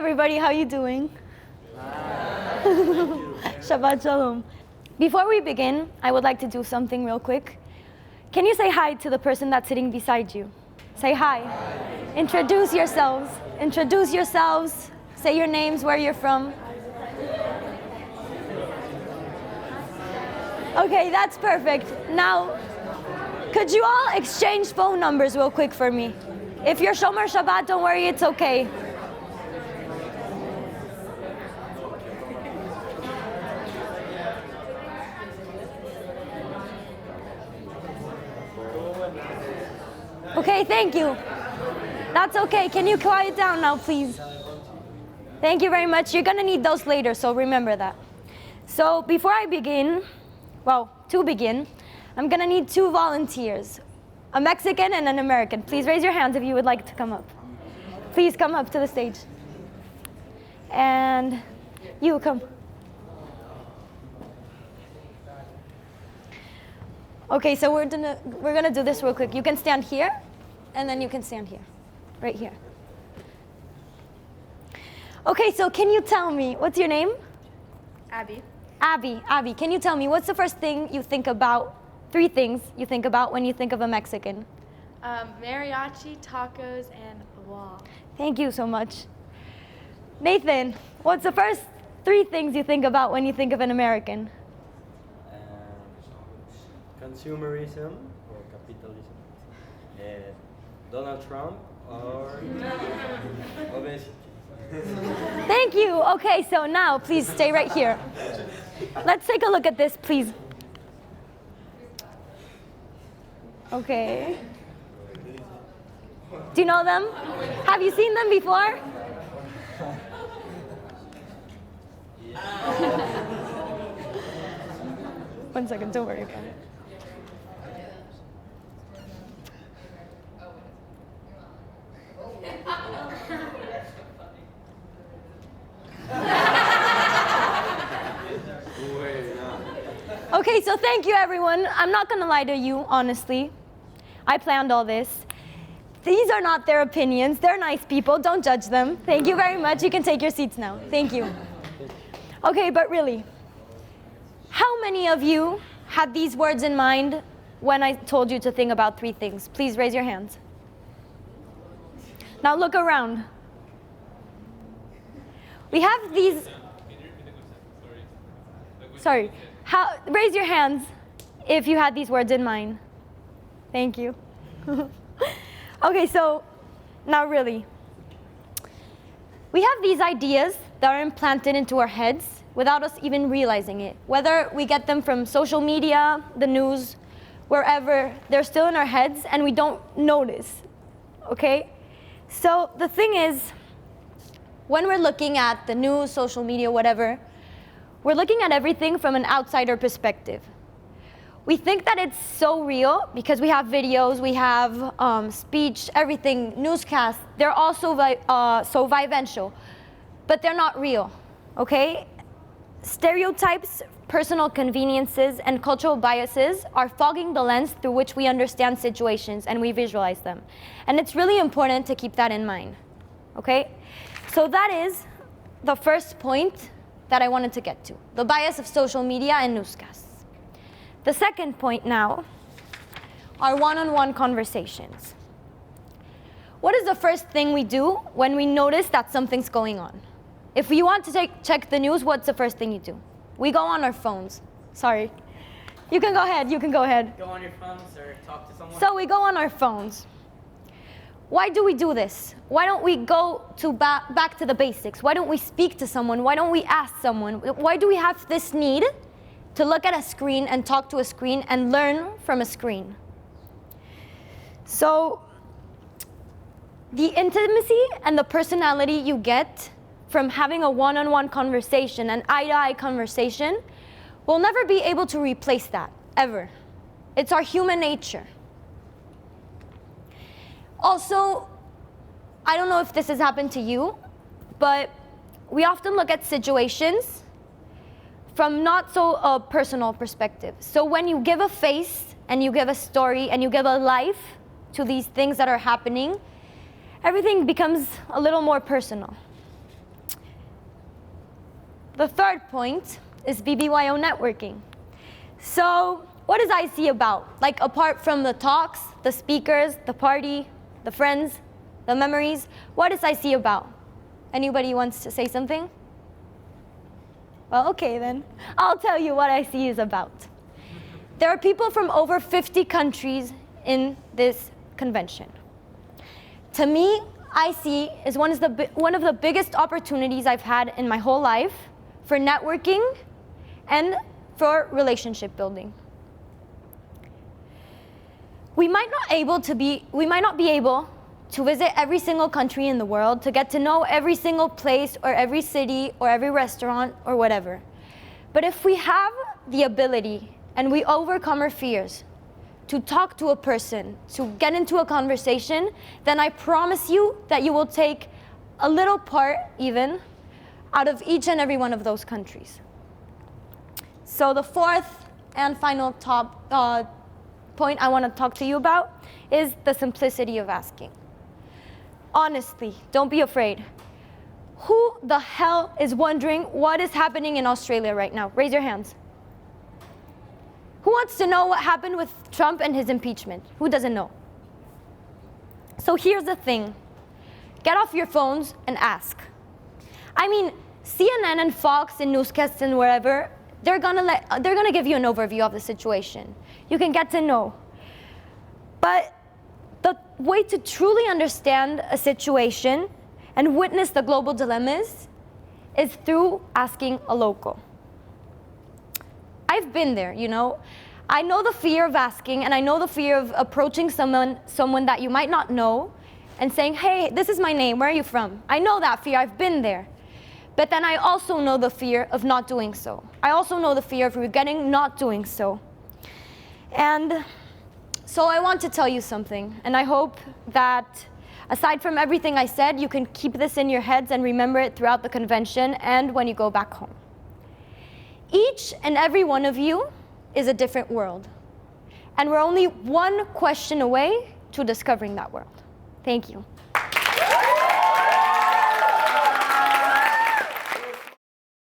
everybody, how you doing? Shabbat Shalom. Before we begin, I would like to do something real quick. Can you say hi to the person that's sitting beside you? Say hi. Hi. Introduce yourselves. Introduce yourselves. Say your names, where you're from. Okay, that's perfect. Now, could you all exchange phone numbers real quick for me? If you're Shomer Shabbat, don't worry, it's okay. Okay, thank you. That's okay. Can you quiet down now, please? Thank you very much. You're gonna need those later, so remember that. So before I begin, to begin, I'm gonna need 2 volunteers, a Mexican and an American. Please raise your hands if you would like to come up. Please come up to the stage. And you come. Okay, so we're gonna do this real quick. You can stand here, and then you can stand here, right here. Okay, so can you tell me, what's your name? Abby. Abby, can you tell me what's the first thing you think about, 3 things you think about when you think of a Mexican? Mariachi, tacos, and a wall. Thank you so much. Nathan, what's the first 3 things you think about when you think of an American? Consumerism or capitalism, Donald Trump, or obesity. Thank you. Okay, so now please stay right here. Let's take a look at this, please. Okay. Do you know them? Have you seen them before? One second, don't worry about it. Okay, so thank you everyone. I'm not gonna lie to you, honestly. I planned all this. These are not their opinions. They're nice people, don't judge them. Thank you very much. You can take your seats now. Thank you. Okay, but really, how many of you had these words in mind when I told you to think about 3 things? Please raise your hands. Now look around. We have these. Sorry. Raise your hands if you had these words in mind. Thank you. Okay, so now really. We have these ideas that are implanted into our heads without us even realizing it. Whether we get them from social media, the news, wherever, they're still in our heads and we don't notice, okay? So the thing is, when we're looking at the news, social media, whatever, we're looking at everything from an outsider perspective. We think that it's so real because we have videos, we have speech, everything, newscasts. They're all so vivencial, but they're not real, okay? Stereotypes, personal conveniences, and cultural biases are fogging the lens through which we understand situations and we visualize them. And it's really important to keep that in mind, okay? So that is the first point that I wanted to get to, the bias of social media and newscasts. The second point now are one-on-one conversations. What is the first thing we do when we notice that something's going on? If you want to check the news, what's the first thing you do? We go on our phones. Sorry. You can go ahead. Go on your phones or talk to someone? So we go on our phones. Why do we do this? Why don't we go back to the basics? Why don't we speak to someone? Why don't we ask someone? Why do we have this need to look at a screen and talk to a screen and learn from a screen? So the intimacy and the personality you get from having a one-on-one conversation, an eye-to-eye conversation, will never be able to replace that, ever. It's our human nature. Also, I don't know if this has happened to you, but we often look at situations from not so a personal perspective. So when you give a face and you give a story and you give a life to these things that are happening, everything becomes a little more personal. the third point is BBYO networking. So what is IC about? Like, apart from the talks, the speakers, the party, the friends, the memories, what is IC about? Anybody wants to say something? Well, okay then. I'll tell you what IC is about. There are people from over 50 countries in this convention. To me, IC is one of the biggest opportunities I've had in my whole life for networking and for relationship building. We might not be able to visit every single country in the world, to get to know every single place or every city or every restaurant or whatever. But if we have the ability and we overcome our fears to talk to a person, to get into a conversation, then I promise you that you will take a little part even out of each and every one of those countries. So the fourth and final point I want to talk to you about is the simplicity of asking. Honestly, don't be afraid. Who the hell is wondering what is happening in Australia right now? Raise your hands. Who wants to know what happened with Trump and his impeachment? Who doesn't know? So here's the thing. Get off your phones and ask. I mean, CNN and Fox and newscasts and wherever, they're gonna give you an overview of the situation. You can get to know. But the way to truly understand a situation and witness the global dilemmas is through asking a local. I've been there, you know. I know the fear of asking, and I know the fear of approaching someone that you might not know and saying, hey, this is my name, where are you from? I know that fear, I've been there. But then I also know the fear of not doing so. I also know the fear of regretting not doing so. And so I want to tell you something, and I hope that aside from everything I said, you can keep this in your heads and remember it throughout the convention and when you go back home. Each and every one of you is a different world. And we're only one question away to discovering that world. Thank you.